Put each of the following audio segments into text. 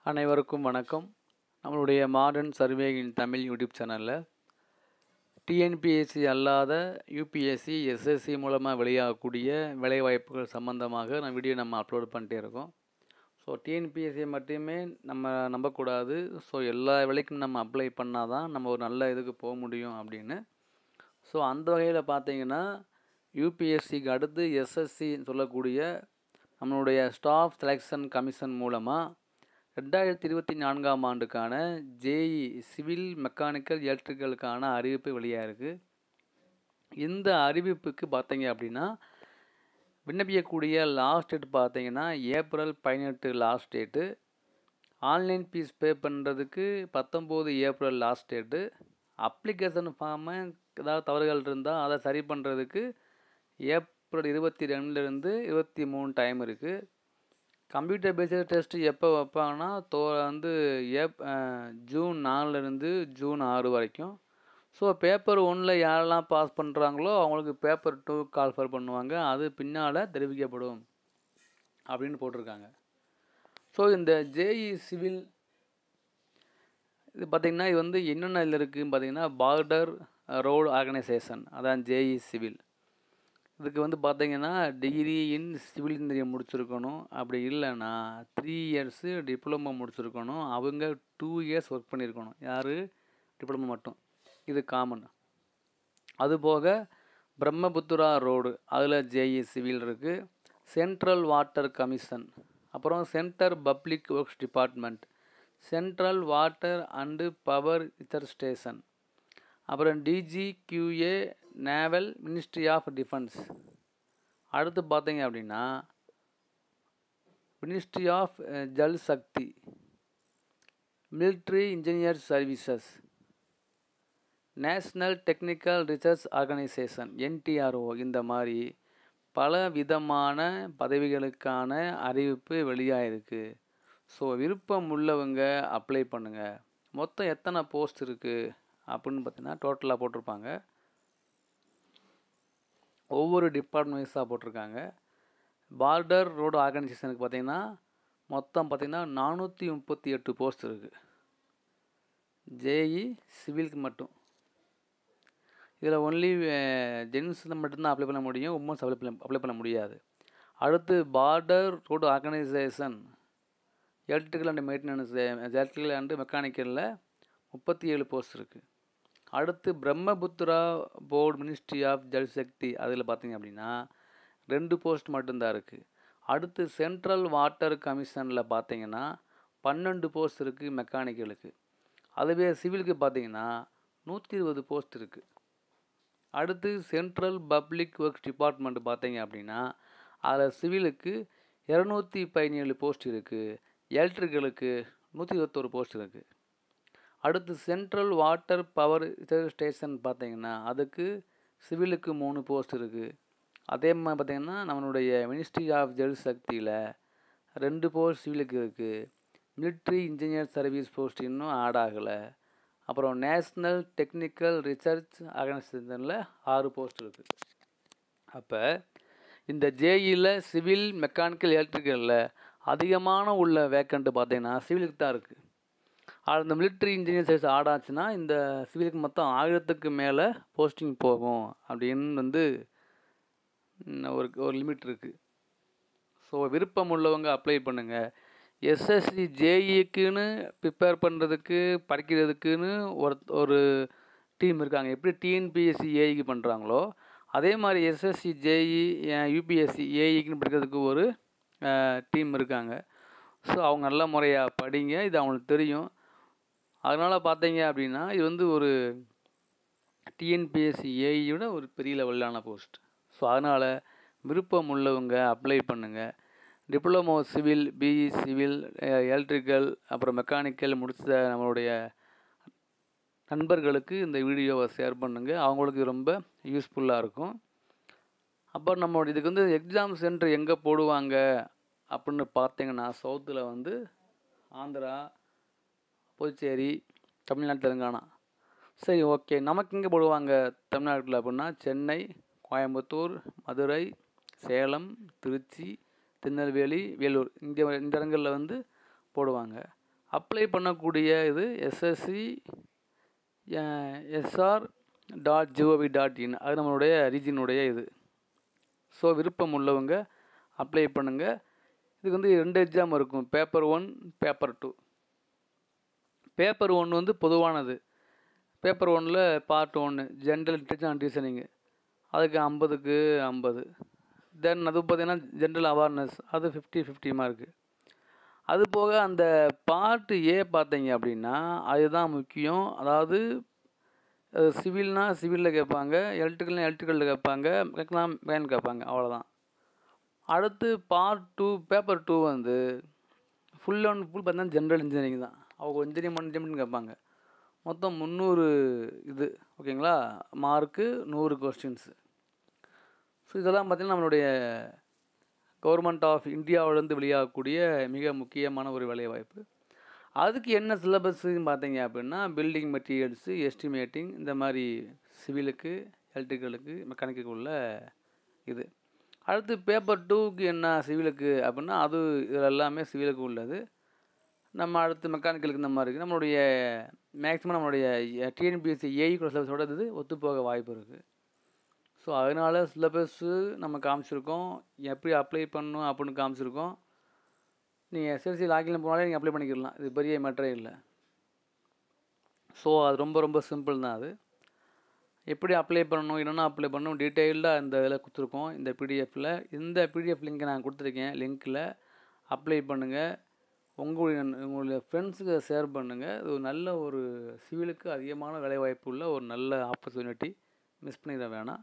அனைவருக்கும் வணக்கம். நம்மளுடைய மாடர்ன் சர்வே இன் தமிழ் யூடியூப் சேனலில் டிஎன்பிஎஸ்சி அல்லாத யூபிஎஸ்சி எஸ்எஸ்சி மூலமாக வெளியாகக்கூடிய வேலைவாய்ப்புகள் சம்மந்தமாக வீடியோ அப்லோட் பண்ணிட்டே இருக்கோம். ஸோ டிஎன்பிஎஸ்சியை மட்டுமே நம்ம நம்பக்கூடாது. ஸோ எல்லா வேலைக்கும் நம்ம அப்ளை பண்ணால் தான் நம்ம ஒரு நல்ல இதுக்கு போக முடியும் அப்படின்னு. ஸோ அந்த வகையில் பார்த்தீங்கன்னா யூபிஎஸ்சிக்கு அடுத்து எஸ்எஸ்சின்னு சொல்லக்கூடிய நம்மளுடைய ஸ்டாஃப் செலெக்ஷன் கமிஷன் மூலமாக 2024ஆம் ஆண்டுக்கான ஜேஇ சிவில் மெக்கானிக்கல் எலக்ட்ரிக்கலுக்கான அறிவிப்பு வெளியாக இருக்குது. இந்த அறிவிப்புக்கு பார்த்தீங்க அப்படின்னா விண்ணப்பிக்கக்கூடிய லாஸ்ட் டேட் பார்த்தீங்கன்னா April 18 last date. Online fees pay பண்ணுறதுக்கு 19 ஏப்ரல் லாஸ்ட் டேட்டு. அப்ளிகேஷன் ஃபார்மை ஏதாவது தவறுகள் இருந்தால் அதை சரி பண்ணுறதுக்கு ஏப்ரல் 22லேருந்து 23 டைம் இருக்குது. கம்ப்யூட்டர் பேஸ்டு டெஸ்ட்டு எப்போ வைப்பாங்கன்னா ஜூன் 4லேருந்து ஜூன் 6 வரைக்கும். ஸோ பேப்பர் 1ல் யாரெல்லாம் பாஸ் பண்ணுறாங்களோ அவங்களுக்கு பேப்பர் 2 கால்ஃபர் பண்ணுவாங்க. அது பின்னால் தெரிவிக்கப்படும் அப்படின்னு போட்டிருக்காங்க. ஸோ இந்த ஜேஇ சிவில் இது பார்த்திங்கன்னா இது என்னென்ன இதில் இருக்குதுன்னு பார்த்தீங்கன்னா பார்டர் ரோடு ஆர்கனைசேஷன், அதான் ஜேஇ சிவில். இதுக்கு பார்த்தீங்கன்னா டிகிரி இன் சிவில் இன்ஜினியரிங் முடிச்சிருக்கணும். அப்படி இல்லைன்னா 3 இயர்ஸு டிப்ளமோ முடிச்சிருக்கணும். அவங்க 2 இயர்ஸ் ஒர்க் பண்ணியிருக்கணும். யார்? டிப்ளமோ மட்டும். இது காமன். அதுபோக பிரம்மபுத்திரா ரோடு, அதில் ஜேஇ சிவில் இருக்குது. சென்ட்ரல் வாட்டர் கமிஷன், அப்புறம் center public works department, central water and power research station, அப்புறம் DGQA naval ministry of defence. அடுத்து பார்த்தீங்க அப்படின்னா ministry of Jal Shakti, military engineer services, national technical research organisation NTRO. இந்த மாதிரி பல விதமான பதவிகளுக்கான அறிவிப்பு வெளியாகிருக்கு. ஸோ விருப்பம் உள்ளவங்க அப்ளை பண்ணுங்கள். மொத்தம் எத்தனை போஸ்ட் இருக்குது அப்படின்னு பார்த்தீங்கன்னா டோட்டலாக போட்டிருப்பாங்க. ஒவ்வொரு டிபார்ட்மெண்ட் வைஸாக போட்டிருக்காங்க. பார்டர் ரோடு ஆர்கனைசேஷனுக்கு பார்த்திங்கன்னா மொத்தம் பார்த்திங்கன்னா 438 போஸ்ட் இருக்குது. ஜேஇ சிவிலுக்கு மட்டும். இதில் ஒன்லி ஜென்ஸ் மட்டும்தான் அப்ளை பண்ண முடியும், உமன்ஸ் அப்ளை பண்ண முடியாது. அடுத்து border road organisation electrical and maintenance, electrical and மெக்கானிக்கலில் 37 போஸ்ட் இருக்குது. அடுத்து Brahmaputra board ministry of Jal Shakti, அதில் பார்த்திங்க அப்படின்னா 2 போஸ்ட் மட்டும்தான் இருக்குது. அடுத்து சென்ட்ரல் வாட்டர் கமிஷனில் பார்த்திங்கன்னா 12 போஸ்ட் இருக்குது மெக்கானிக்கலுக்கு. அதுவே சிவிலுக்கு பார்த்திங்கன்னா 120 போஸ்ட் இருக்குது. அடுத்து சென்ட்ரல் பப்ளிக் ஒர்க்ஸ் டிபார்ட்மெண்ட் பார்த்திங்க அப்படின்னா அதில் சிவிலுக்கு 217 போஸ்ட் இருக்குது. எலக்ட்ரிக்கலுக்கு 121 போஸ்ட் இருக்குது. அடுத்து central water power research station பார்த்திங்கன்னா அதுக்கு சிவிலுக்கு 3 போஸ்ட் இருக்குது. அதே மாதிரி பார்த்திங்கன்னா நம்மளுடைய மினிஸ்ட்ரி ஆஃப் ஜல் சக்தியில் 2 போஸ்ட் சிவிலுக்கு இருக்குது. மிலிட்ரி இன்ஜினியர் சர்வீஸ் போஸ்ட் இன்னும் ஆட் ஆகலை. அப்புறம் நேஷ்னல் டெக்னிக்கல் ரிசர்ச் ஆர்கனைசேஷனில் 6 போஸ்ட் இருக்குது. அப்போ இந்த ஜேஇயில் சிவில் மெக்கானிக்கல் எலக்ட்ரிக்கலில் அதிகமான உள்ள வேக்கண்ட்டு பார்த்திங்கன்னா சிவிலுக்கு தான் இருக்குது. அந்த மிலிட்ரி இன்ஜினியர் சர்வீஸ் ஆடாச்சுன்னா இந்த சிவிலுக்கு மொத்தம் 1000க்கு மேலே போஸ்டிங் போகும் அப்படின்னு ஒரு லிமிட் இருக்குது. ஸோ விருப்பம் உள்ளவங்க அப்ளை பண்ணுங்கள். எஸ்எஸ்சி ஜேஇக்குன்னு ப்ரிப்பேர் பண்ணுறதுக்கு படிக்கிறதுக்குன்னு ஒரு டீம் இருக்காங்க. எப்படி டிஎன்பிஎஸ்சி ஏஇக்கு பண்ணுறாங்களோ அதே மாதிரி எஸ்எஸ்சி ஜேஇ யூபிஎஸ்சி ஏஇக்குன்னு படிக்கிறதுக்கு ஒரு டீம் இருக்காங்க. ஸோ அவங்க நல்ல முறையாக படிங்க, இது அவங்களுக்கு தெரியும். அதனால் பார்த்தீங்க அப்படின்னா இது ஒரு டிஎன்பிஎஸ்சி ஏஇயோட ஒரு பெரிய லெவலான போஸ்ட். ஸோ அதனால் விருப்பம் உள்ளவங்க அப்ளை பண்ணுங்கள். Diploma civil, BE civil, electrical, அப்புறம் மெக்கானிக்கல் முடித்த நம்மளுடைய நண்பர்களுக்கு இந்த வீடியோவை ஷேர் பண்ணுங்கள். அவங்களுக்கு ரொம்ப யூஸ்ஃபுல்லாக இருக்கும். அப்புறம் நம்மளோட இதுக்கு எக்ஸாம் சென்டர் எங்கே போடுவாங்க அப்படின்னு பார்த்தீங்கன்னா சவுத்தில் ஆந்திரா, புதுச்சேரி, தமிழ்நாடு, தெலுங்கானா. சரி, ஓகே. நமக்கு எங்கே போடுவாங்க தமிழ்நாட்டில் அப்படின்னா சென்னை, கோயம்புத்தூர், மதுரை, சேலம், திருச்சி, திருநெல்வேலி, வேலூர், இந்த இடங்களில் போடுவாங்க. அப்ளை பண்ணக்கூடிய இது எஸ்எஸ்சி SR.gov.in, அது நம்மளுடைய ரீஜியனுடைய இது. ஸோ விருப்பம் உள்ளவங்க அப்ளை பண்ணுங்கள். இதுக்கு வந்து 2 எக்ஸாம் இருக்கும், பேப்பர் 1, பேப்பர் 2. பேப்பர் 1 வந்து பொதுவானது. பேப்பர் 1ல் part 1 general literature and reasoning, அதுக்கு 50க்கு 50. தென் அது பார்த்திங்கன்னா ஜென்ரல் அவேர்னஸ், அது 50-50 மார்க்கு. அது போக அந்த பார்ட் ஏ பார்த்தீங்க அப்படின்னா அதுதான் முக்கியம். அதாவது சிவில்னா சிவிலில் கேட்பாங்க, எலக்ட்ரிக்கல்னா எலக்ட்ரிக்கலில் கேட்பாங்க, மெக்கானிக்கல்னா மெக்கானிக்கல் கேட்பாங்க, அவ்வளோதான். அடுத்து பார்ட் 2 பேப்பர் 2 வந்து ஃபுல் அண்ட் ஃபுல் பார்த்தீங்கன்னா ஜென்ரல் இன்ஜினியரிங் தான். அவங்க இன்ஜினியரிங் கேட்பாங்க. மொத்தம் 300 இது, ஓகேங்களா, மார்க்கு 100 கொஸ்டின்ஸு. ஸோ இதெல்லாம் பார்த்திங்கன்னா நம்மளுடைய கவர்மெண்ட் ஆஃப் இந்தியாவிலேருந்து வெளியாகக்கூடிய மிக முக்கியமான ஒரு வேலைவாய்ப்பு. அதுக்கு என்ன சிலபஸ்ன்னு பார்த்தீங்க அப்படின்னா பில்டிங் மெட்டீரியல்ஸு, எஸ்டிமேட்டிங், இந்த மாதிரி சிவிலுக்கு, எலக்ட்ரிக்கலுக்கு, மெக்கானிக்கு உள்ள இது. அடுத்து பேப்பர் 2க்கு என்ன சிவிலுக்கு அப்படின்னா அது இதில் எல்லாமே சிவிலுக்கு உள்ளது. நம்ம அடுத்து மெக்கானிக்கலுக்கு இந்த மாதிரி இருக்குது. நம்மளுடைய மேக்ஸிமம் நம்மளுடைய டிஎன்பிஎஸ்சி ஏஇ கூட சிலபஸோட இது ஒத்துப்போக வாய்ப்பு இருக்குது. ஸோ அதனால் சிலபஸ்ஸு நம்ம காமிச்சிருக்கோம், எப்படி அப்ளை பண்ணணும் அப்படின்னு காமிச்சிருக்கோம். நீங்கள் எஸ்எஸ்சி லாகின்ல போனாலே நீங்கள் அப்ளை பண்ணிக்கிடலாம், இது பெரிய மேட்டரே இல்லை. ஸோ அது ரொம்ப ரொம்ப சிம்பிள் தான். அது எப்படி அப்ளை பண்ணணும், என்னென்ன அப்ளை பண்ணணும் டீட்டெயில்டாக இந்த இதில் கொடுத்துருக்கோம், இந்த பிடிஎஃப்பில். இந்த பிடிஎஃப் லிங்க்கை நான் கொடுத்துருக்கேன், லிங்க்கில் அப்ளை பண்ணுங்கள். உங்களுடைய ஃப்ரெண்ட்ஸுக்கு ஷேர் பண்ணுங்கள். இது ஒரு நல்ல ஒரு சிவிலுக்கு அதிகமான வேலைவாய்ப்பு உள்ள ஒரு நல்ல ஆப்பர்ச்சுனிட்டி, மிஸ் பண்ணிட வேணாம்.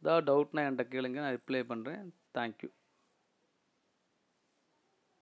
ஏதாவது டவுட்னா என்கிட்ட கேளுங்க, நான் ரிப்ளை பண்ணுறேன். தேங்க்யூ.